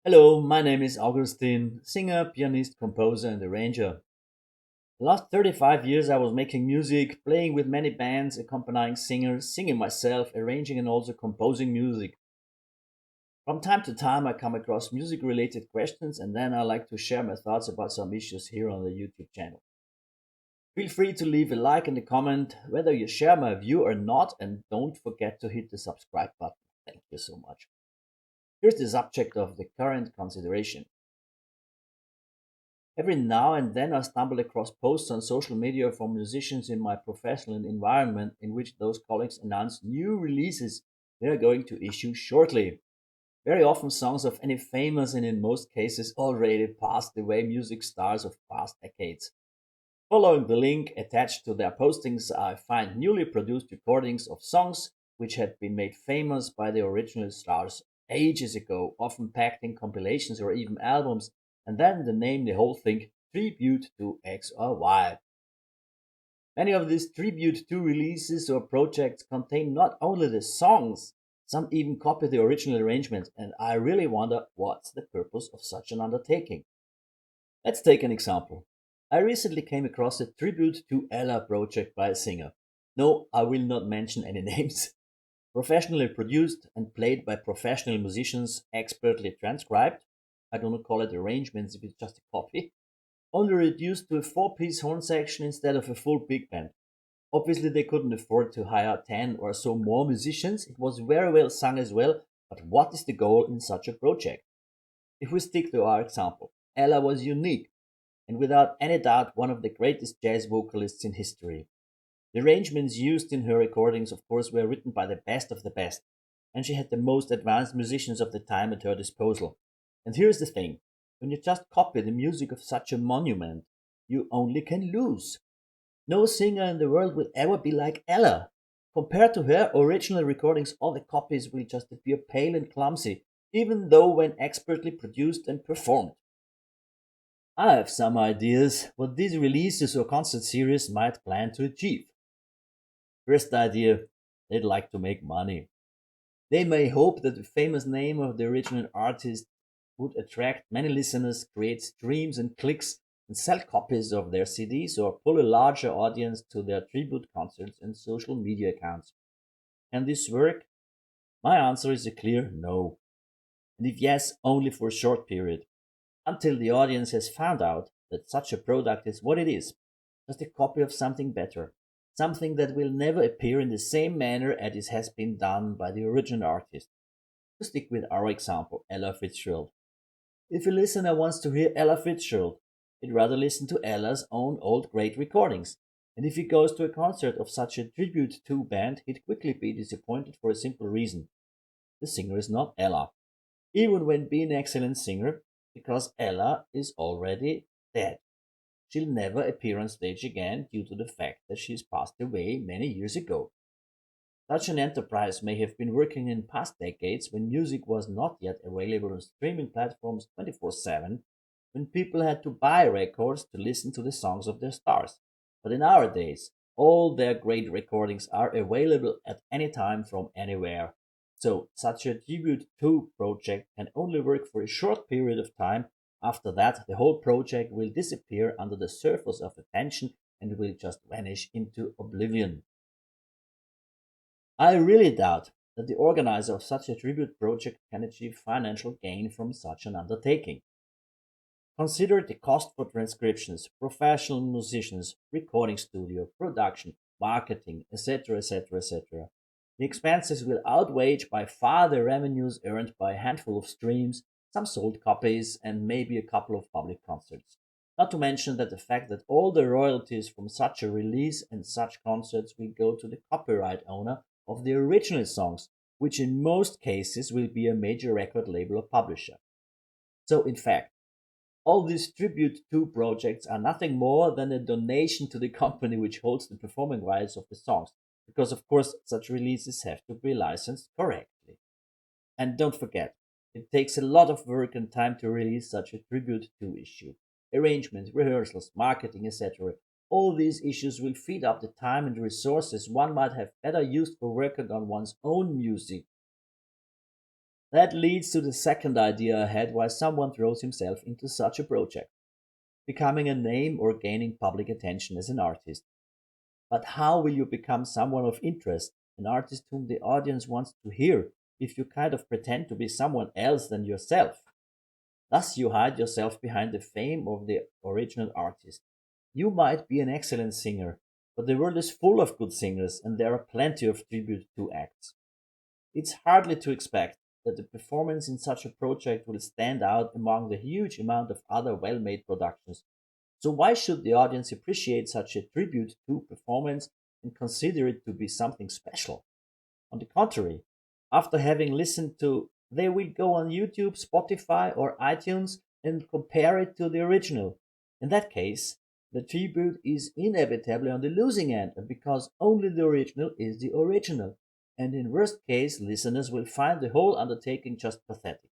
Hello, my name is Augustin, singer, pianist, composer, and arranger. The last 35 years I was making music, playing with many bands, accompanying singers, singing myself, arranging, and also composing music. From time to time, I come across music related questions, and then I like to share my thoughts about some issues here on the YouTube channel. Feel free to leave a like and a comment whether you share my view or not, and don't forget to hit the subscribe button. Thank you so much. Here's the subject of the current consideration. Every now and then I stumble across posts on social media from musicians in my professional environment in which those colleagues announce new releases they are going to issue shortly. Very often songs of any famous and in most cases already passed away music stars of past decades. Following the link attached to their postings, I find newly produced recordings of songs which had been made famous by the original stars ages ago, often packed in compilations or even albums, and then they name the whole thing Tribute to X or Y. Many of these Tribute to releases or projects contain not only the songs, some even copy the original arrangement, and I really wonder what's the purpose of such an undertaking. Let's take an example. I recently came across a tribute to Ella project by a singer. No, I will not mention any names. Professionally produced and played by professional musicians, expertly transcribed. I do not call it arrangements if it's just a copy. Only reduced to a four-piece horn section instead of a full big band. Obviously, they couldn't afford to hire 10 or so more musicians. It was very well sung as well, but what is the goal in such a project? If we stick to our example, Ella was unique and without any doubt one of the greatest jazz vocalists in history. The arrangements used in her recordings, of course, were written by the best of the best, and she had the most advanced musicians of the time at her disposal. And here's the thing, when you just copy the music of such a monument, you only can lose. No singer in the world will ever be like Ella. Compared to her original recordings, all the copies will just appear pale and clumsy, even though when expertly produced and performed. I have some ideas what these releases or concert series might plan to achieve. First idea, they'd like to make money. They may hope that the famous name of the original artist would attract many listeners, create streams and clicks, and sell copies of their CDs or pull a larger audience to their tribute concerts and social media accounts. Can this work? My answer is a clear no. And if yes, only for a short period, until the audience has found out that such a product is what it is, just a copy of something better, something that will never appear in the same manner as it has been done by the original artist. To stick with our example, Ella Fitzgerald. If a listener wants to hear Ella Fitzgerald, he'd rather listen to Ella's own old great recordings. And if he goes to a concert of such a tribute to band, he'd quickly be disappointed for a simple reason. The singer is not Ella. Even when being an excellent singer, because Ella is already dead. She'll never appear on stage again due to the fact that she's passed away many years ago. Such an enterprise may have been working in past decades when music was not yet available on streaming platforms 24/7, when people had to buy records to listen to the songs of their stars. But in our days, all their great recordings are available at any time from anywhere. So such a tribute to project can only work for a short period of time. After that, the whole project will disappear under the surface of attention and will just vanish into oblivion. I really doubt that the organizer of such a tribute project can achieve financial gain from such an undertaking. Consider the cost for transcriptions, professional musicians, recording studio, production, marketing, etc., etc., etc. The expenses will outweigh by far the revenues earned by a handful of streams, some sold copies, and maybe a couple of public concerts. Not to mention that the fact that all the royalties from such a release and such concerts will go to the copyright owner of the original songs, which in most cases will be a major record label or publisher. So, in fact, all these tribute to projects are nothing more than a donation to the company which holds the performing rights of the songs, because of course such releases have to be licensed correctly. And don't forget, it takes a lot of work and time to release such a tribute to issue. Arrangements, rehearsals, marketing, etc. All these issues will feed up the time and resources one might have better used for working on one's own music. That leads to the second idea I had why someone throws himself into such a project: becoming a name or gaining public attention as an artist. But how will you become someone of interest, an artist whom the audience wants to hear, if you kind of pretend to be someone else than yourself? Thus, you hide yourself behind the fame of the original artist. You might be an excellent singer, but the world is full of good singers, and there are plenty of tribute to acts. It's hardly to expect that the performance in such a project will stand out among the huge amount of other well made productions. So, why should the audience appreciate such a tribute to performance and consider it to be something special? On the contrary, after having listened to, they will go on YouTube, Spotify, or iTunes and compare it to the original. In that case, the tribute is inevitably on the losing end because only the original is the original. And in worst case, listeners will find the whole undertaking just pathetic,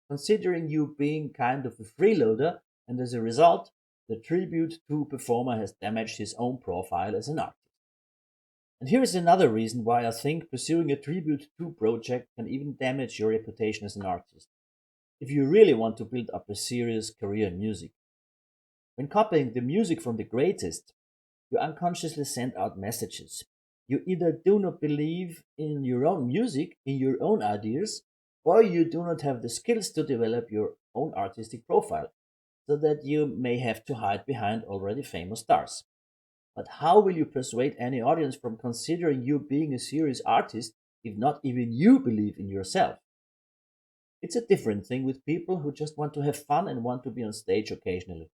considering you being kind of a freeloader, and as a result, the tribute to performer has damaged his own profile as an artist. And here is another reason why I think pursuing a tribute to project can even damage your reputation as an artist. If you really want to build up a serious career in music, when copying the music from the greatest, you unconsciously send out messages. You either do not believe in your own music, in your own ideas, or you do not have the skills to develop your own artistic profile, so that you may have to hide behind already famous stars. But how will you persuade any audience from considering you being a serious artist if not even you believe in yourself? It's a different thing with people who just want to have fun and want to be on stage occasionally.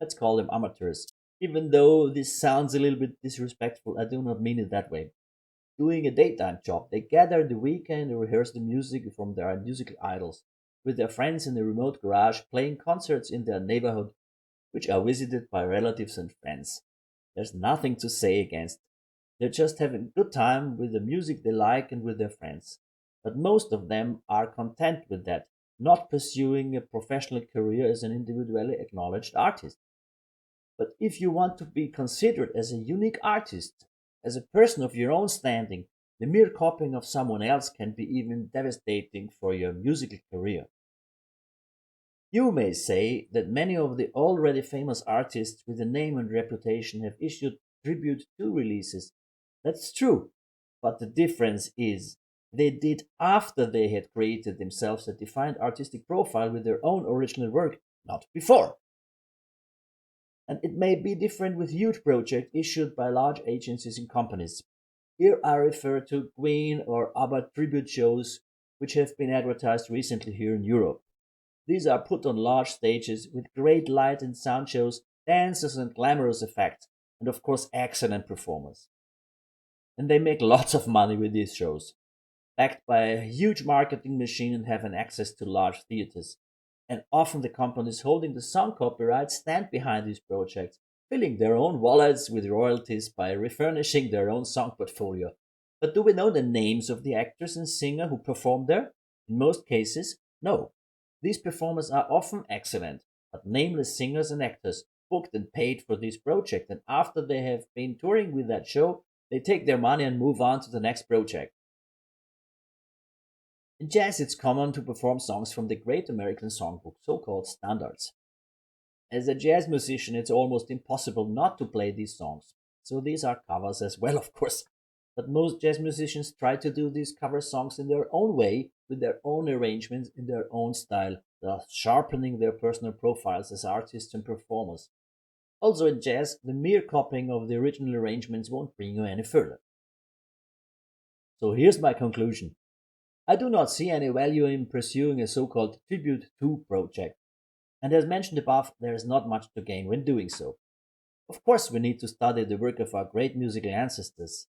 Let's call them amateurs. Even though this sounds a little bit disrespectful, I do not mean it that way. Doing a daytime job, they gather the weekend and rehearse the music from their musical idols, with their friends in a remote garage, playing concerts in their neighborhood, which are visited by relatives and friends. There's nothing to say against. They're just having a good time with the music they like and with their friends. But most of them are content with that, not pursuing a professional career as an individually acknowledged artist. But if you want to be considered as a unique artist, as a person of your own standing, the mere copying of someone else can be even devastating for your musical career. You may say that many of the already famous artists with a name and reputation have issued tribute to releases. That's true, but the difference is they did after they had created themselves a defined artistic profile with their own original work, not before. And it may be different with huge projects issued by large agencies and companies. Here I refer to Queen or ABBA tribute shows which have been advertised recently here in Europe. These are put on large stages with great light and sound shows, dancers and glamorous effects, and of course excellent performers. And they make lots of money with these shows, backed by a huge marketing machine and having access to large theaters. And often the companies holding the song copyright stand behind these projects, filling their own wallets with royalties by refurnishing their own song portfolio. But do we know the names of the actors and singer who perform there? In most cases, no. These performers are often excellent, but nameless singers and actors, booked and paid for this project, and after they have been touring with that show, they take their money and move on to the next project. In jazz, it's common to perform songs from the Great American Songbook, so called standards. As a jazz musician, it's almost impossible not to play these songs, so these are covers as well, of course. But most jazz musicians try to do these cover songs in their own way, with their own arrangements, in their own style, thus sharpening their personal profiles as artists and performers. Also, in jazz, the mere copying of the original arrangements won't bring you any further. So here's my conclusion: I do not see any value in pursuing a so called tribute to project, and as mentioned above, there is not much to gain when doing so. Of course, we need to study the work of our great musical ancestors.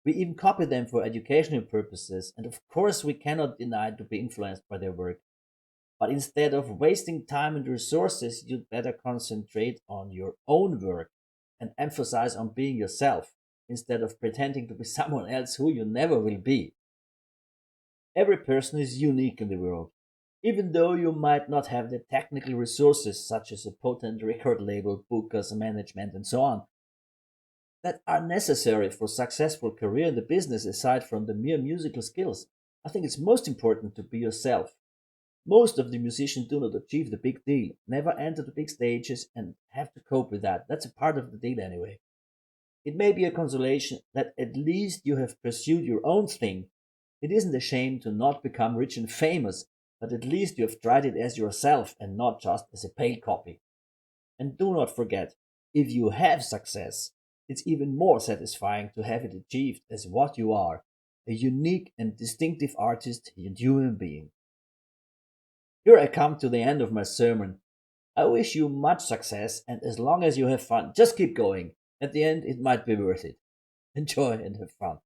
We even copy them for educational purposes, and of course, we cannot deny to be influenced by their work. But instead of wasting time and resources, you'd better concentrate on your own work and emphasize on being yourself instead of pretending to be someone else who you never will be. Every person is unique in the world. Even though you might not have the technical resources such as a potent record label, bookers, management, and so on, that are necessary for successful career in the business aside from the mere musical skills, I think it's most important to be yourself. Most of the musicians do not achieve the big deal, never enter the big stages, and have to cope with that. That's a part of the deal anyway. It may be a consolation that at least you have pursued your own thing. It isn't a shame to not become rich and famous, but at least you have tried it as yourself and not just as a pale copy. And do not forget, if you have success, it's even more satisfying to have it achieved as what you are, a unique and distinctive artist and human being. Here I come to the end of my sermon. I wish you much success, and as long as you have fun, just keep going. At the end, it might be worth it. Enjoy and have fun.